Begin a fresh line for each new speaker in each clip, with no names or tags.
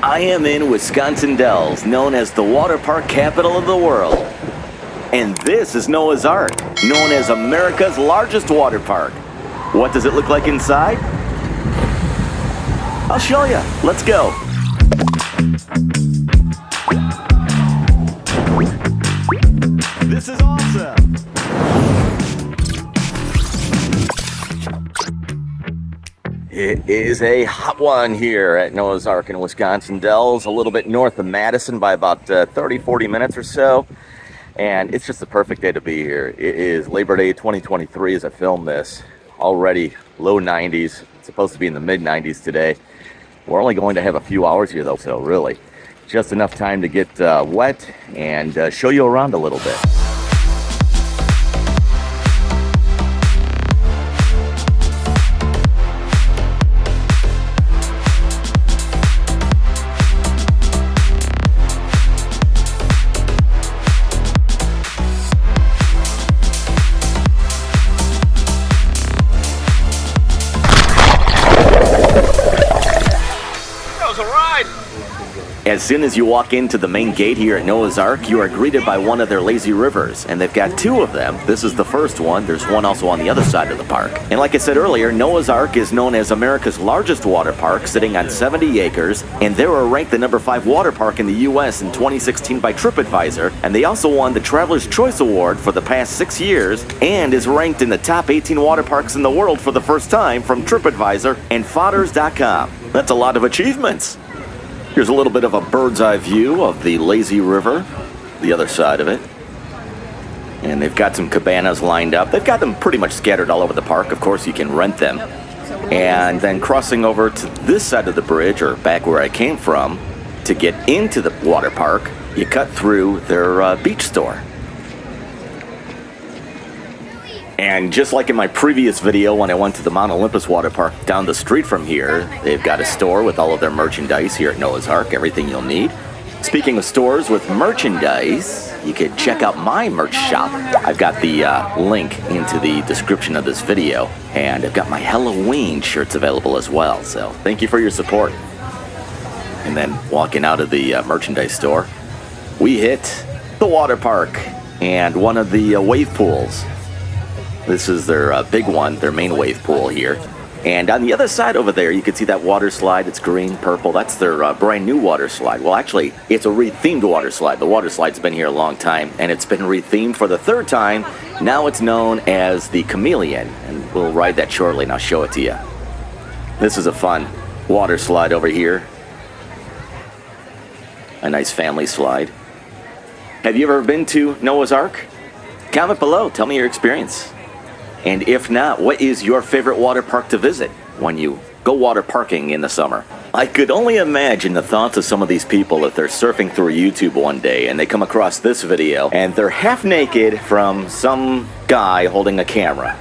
I am in Wisconsin Dells, known as the water park capital of the world. And this is Noah's Ark, known as America's largest water park. What does it look like inside? I'll show you. Let's go. This is awesome. It is a hot one here at Noah's Ark in Wisconsin Dells, a little bit north of Madison by about 30-40 minutes or so. And it's just the perfect day to be here. It is Labor Day 2023 as I film this. Already low 90s, it's supposed to be in the mid 90s today. We're only going to have a few hours here though, so really just enough time to get wet and show you around a little bit. As soon as you walk into the main gate here at Noah's Ark, you are greeted by one of their lazy rivers, and they've got two of them. This is the first one. There's one also on the other side of the park. And like I said earlier, Noah's Ark is known as America's largest water park, sitting on 70 acres, and they were ranked the number 5 water park in the U.S. in 2016 by TripAdvisor, and they also won the Traveler's Choice Award for the past 6 years, and is ranked in the top 18 water parks in the world for the first time from TripAdvisor and Fodders.com. That's a lot of achievements. Here's a little bit of a bird's eye view of the lazy river, the other side of it. And they've got some cabanas lined up. They've got them pretty much scattered all over the park. Of course, you can rent them. And then crossing over to this side of the bridge, or back where I came from, to get into the water park, you cut through their beach store. And just like in my previous video when I went to the Mount Olympus water park down the street from here, they've got a store with all of their merchandise here at Noah's Ark, everything you'll need. Speaking of stores with merchandise, you can check out my merch shop. I've got the link into the description of this video, and I've got my Halloween shirts available as well, so thank you for your support. And then walking out of the merchandise store, we hit the water park and one of the wave pools. This is their big one, their main wave pool here. And on the other side over there, you can see that water slide. It's green, purple. That's their brand new water slide. Well, actually, it's a rethemed water slide. The water slide's been here a long time, and it's been rethemed for the third time. Now it's known as the Chameleon, and we'll ride that shortly, and I'll show it to you. This is a fun water slide over here. A nice family slide. Have you ever been to Noah's Ark? Comment below. Tell me your experience. And if not, what is your favorite water park to visit when you go water parking in the summer? I could only imagine the thoughts of some of these people if they're surfing through YouTube one day and they come across this video and they're half naked from some guy holding a camera.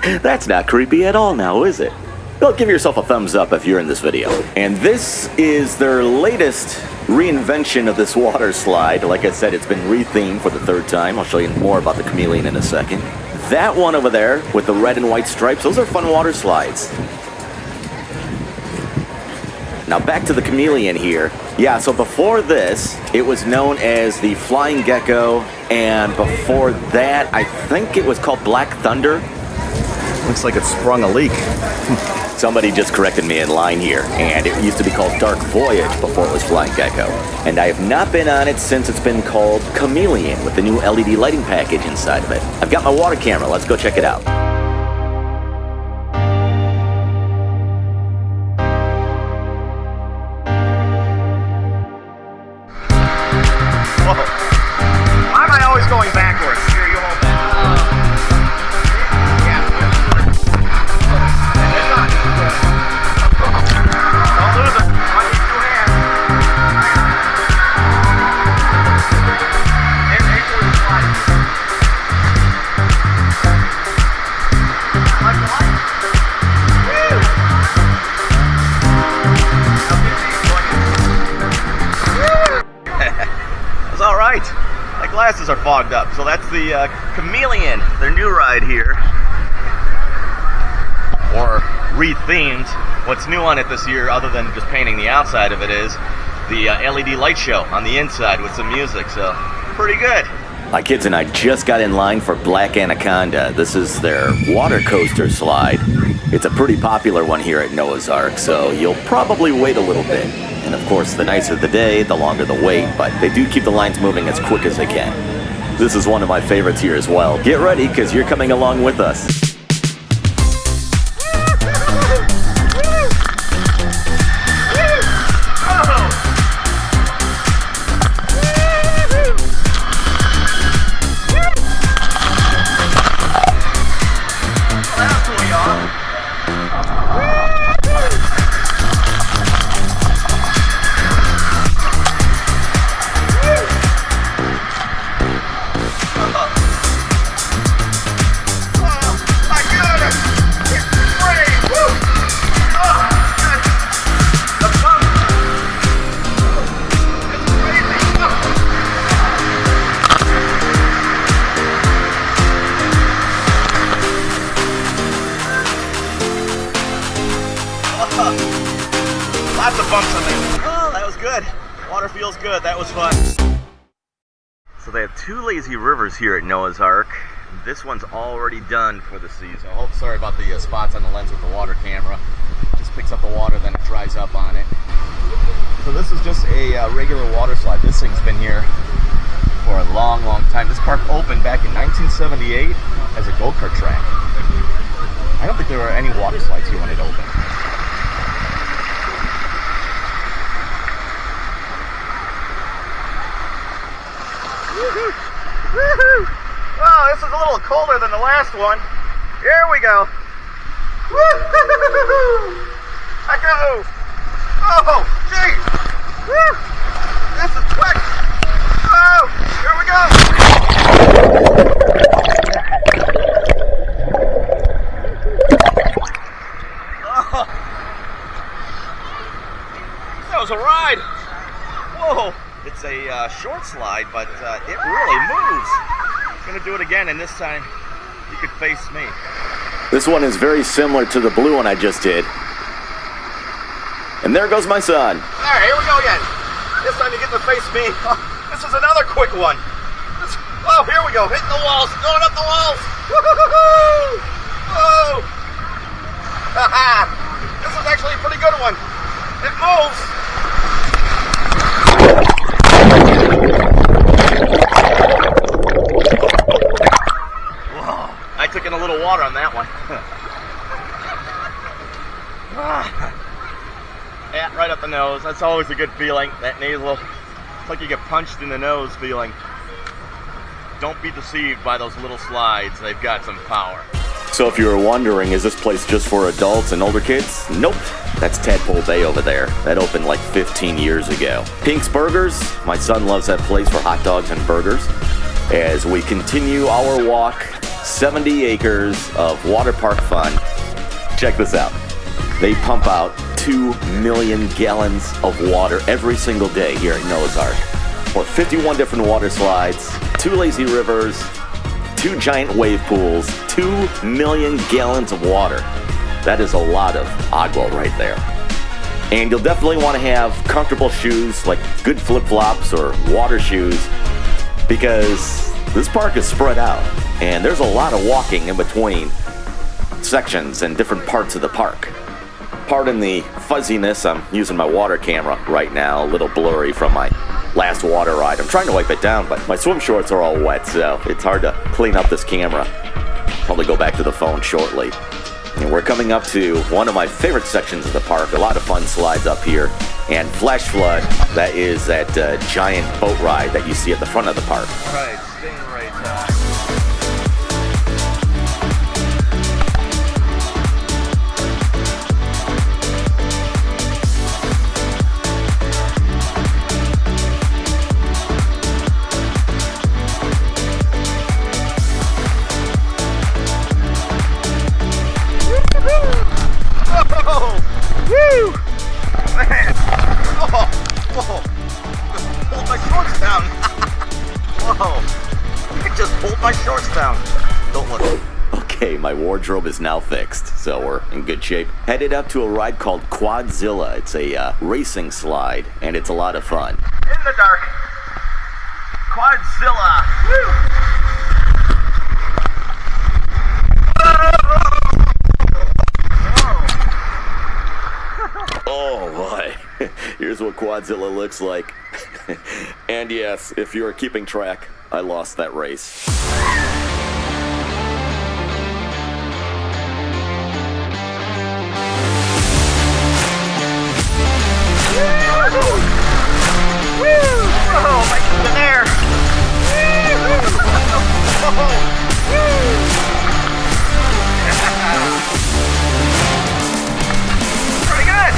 That's not creepy at all now, is it? Well, give yourself a thumbs up if you're in this video. And this is their latest reinvention of this water slide. Like I said, it's been rethemed for the third time. I'll show you more about the Chameleon in a second. That one over there with the red and white stripes, those are fun water slides. Now back to the Chameleon here. Yeah, so before this, it was known as the Flying Gecko, and before that, I think it was called Black Thunder. Looks like it sprung a leak. Somebody just corrected me in line here, and it used to be called Dark Voyage before it was Flying Gecko. And I have not been on it since it's been called Chameleon with the new LED lighting package inside of it. I've got my water camera, let's go check it out. Whoa. Why am I always going backwards? Here, you hold that. My glasses are fogged up. So that's the Chameleon, their new ride here, or rethemed. What's new on it this year, other than just painting the outside of it, is the LED light show on the inside with some music, so pretty good. My kids and I just got in line for Black Anaconda. This is their water coaster slide. It's a pretty popular one here at Noah's Ark, so you'll probably wait a little bit. And of course, the nicer the day, the longer the wait, but they do keep the lines moving as quick as they can. This is one of my favorites here as well. Get ready, because you're coming along with us.
Lots of bumps on there. Oh, that was good. Water feels good. That was fun.
So they have two lazy rivers here at Noah's Ark. This one's already done for the season. Oh, sorry about the spots on the lens with the water camera. Just picks up the water, then it dries up on it. So this is just a regular water slide. This thing's been here for a long, long time. This park opened back in 1978 as a go-kart track. I don't think there were any water slides here when it opened.
Woohoo! Woohoo! Wow, this is a little colder than the last one. Here we go. Woohoo! I go. Oh, geez. Woo! This is quick. Oh, here we go. Oh, that was a ride. Whoa. It's a short slide, but it really moves. I'm going to do it again, and this time you could face me.
This one is very similar to the blue one I just did. And there goes my son.
All right, here we go again. This time you get to face me. Oh, this is another quick one. Oh, here we go. Hitting the walls, going up the walls. Woo-hoo-hoo-hoo! Whoa! This is actually a pretty good one. It moves.
Whoa, I took in a little water on that one. Yeah, right up the nose. That's always a good feeling. That nasal, it's like you get punched in the nose feeling. Don't be deceived by those little slides. They've got some power. So if you were wondering, is this place just for adults and older kids? Nope. That's Tadpole Bay over there. That opened like 15 years ago. Pink's Burgers. My son loves that place for hot dogs and burgers. As we continue our walk, 70 acres of water park fun. Check this out. They pump out 2 million gallons of water every single day here at Noah's Ark. For 51 different water slides, 2 lazy rivers, 2 giant wave pools, 2 million gallons of water. That is a lot of agua right there. And you'll definitely want to have comfortable shoes, like good flip-flops or water shoes, because this park is spread out, and there's a lot of walking in between sections and different parts of the park. Pardon the fuzziness, I'm using my water camera right now, a little blurry from my last water ride. I'm trying to wipe it down, but my swim shorts are all wet, so it's hard to clean up this camera. Probably go back to the phone shortly. And we're coming up to one of my favorite sections of the park. A lot of fun slides up here. And Flash Flood, that is that giant boat ride that you see at the front of the park.
All right, staying right Oh, woo! Man! Oh, whoa! Hold my shorts down! Whoa! I just pulled my shorts down! Don't look.
Okay. Okay, my wardrobe is now fixed, so we're in good shape. Headed up to a ride called Quadzilla. It's a racing slide, and it's a lot of fun.
In the dark. Quadzilla. Woo!
Oh boy, here's what Quadzilla looks like. And yes, if you're keeping track, I lost that race.
Oh, my goodness, in there. Pretty good.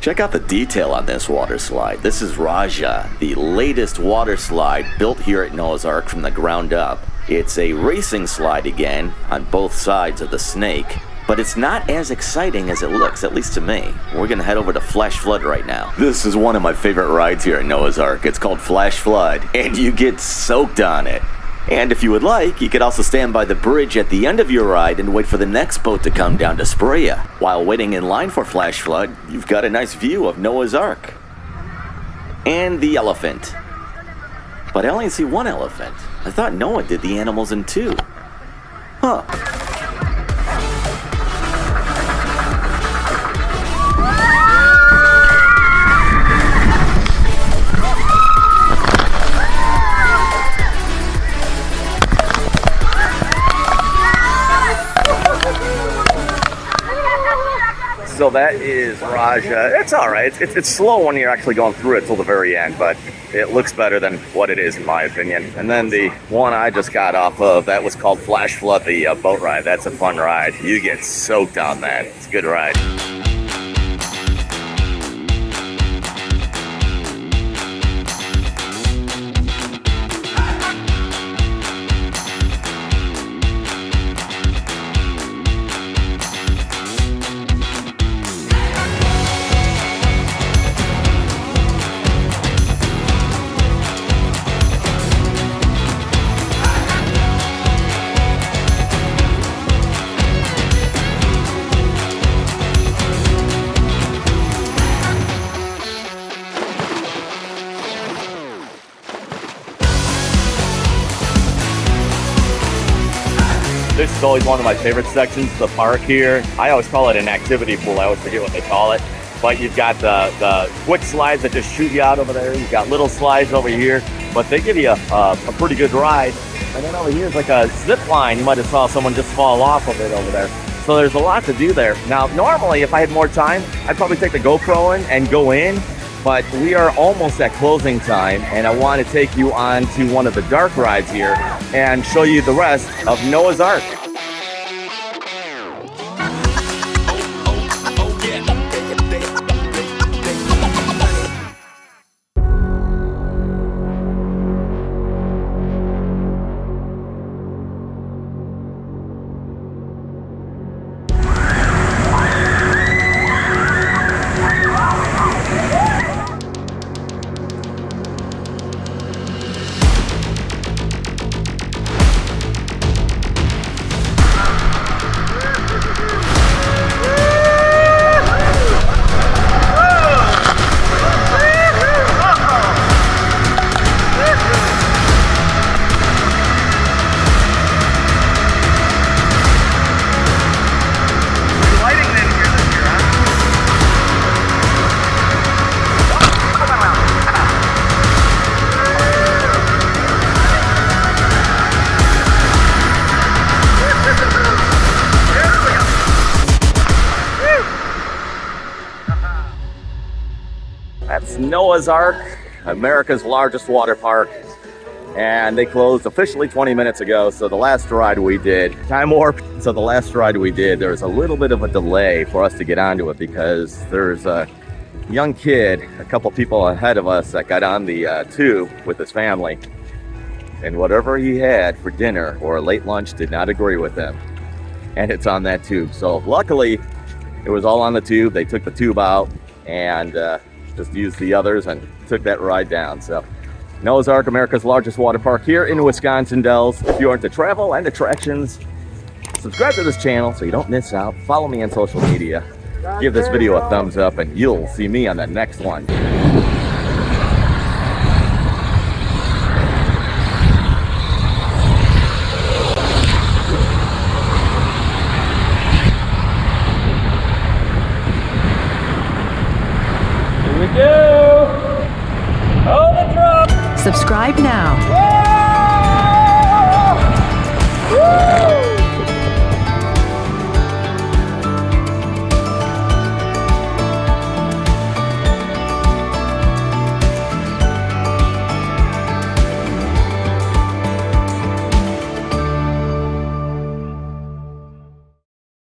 Check out the detail on this water slide. This is Raja, the latest water slide built here at Noah's Ark from the ground up. It's a racing slide again on both sides of the snake. But it's not as exciting as it looks, at least to me. We're gonna head over to Flash Flood right now. This is one of my favorite rides here at Noah's Ark. It's called Flash Flood, and you get soaked on it. And if you would like, you could also stand by the bridge at the end of your ride and wait for the next boat to come down to spray you. While waiting in line for Flash Flood, you've got a nice view of Noah's Ark. And the elephant. But I only see one elephant. I thought Noah did the animals in two. Huh. So that is Raja. It's all right. It's slow when you're actually going through it till the very end, but it looks better than what it is in my opinion. And then the one I just got off of, that was called Flash Flood, the boat ride. That's a fun ride. You get soaked on that. It's a good ride. This is always one of my favorite sections of the park here. I always call it an activity pool. I always forget what they call it. But you've got the quick slides that just shoot you out over there. You've got little slides over here, but they give you a pretty good ride. And then over here is like a zip line. You might have saw someone just fall off of it over there. So there's a lot to do there. Now, normally, if I had more time, I'd probably take the GoPro in and go in. But we are almost at closing time, and I want to take you on to one of the dark rides here and show you the rest of Noah's Ark. That's Noah's Ark, America's largest water park, and they closed officially 20 minutes ago. So the last ride we did, time warp. So the last ride we did, there was a little bit of a delay for us to get onto it because there's a young kid, a couple people ahead of us that got on the tube with his family, and whatever he had for dinner or a late lunch did not agree with him, and it's on that tube. So luckily it was all on the tube. They took the tube out and just used the others and took that ride down. So Noah's Ark, America's largest water park here in Wisconsin Dells. If you are into travel and attractions, subscribe to this channel so you don't miss out. Follow me on social media. Give this video a thumbs up and you'll see me on the next one.
Here we go! Oh, the drop!
Subscribe now.
Woo! Woo!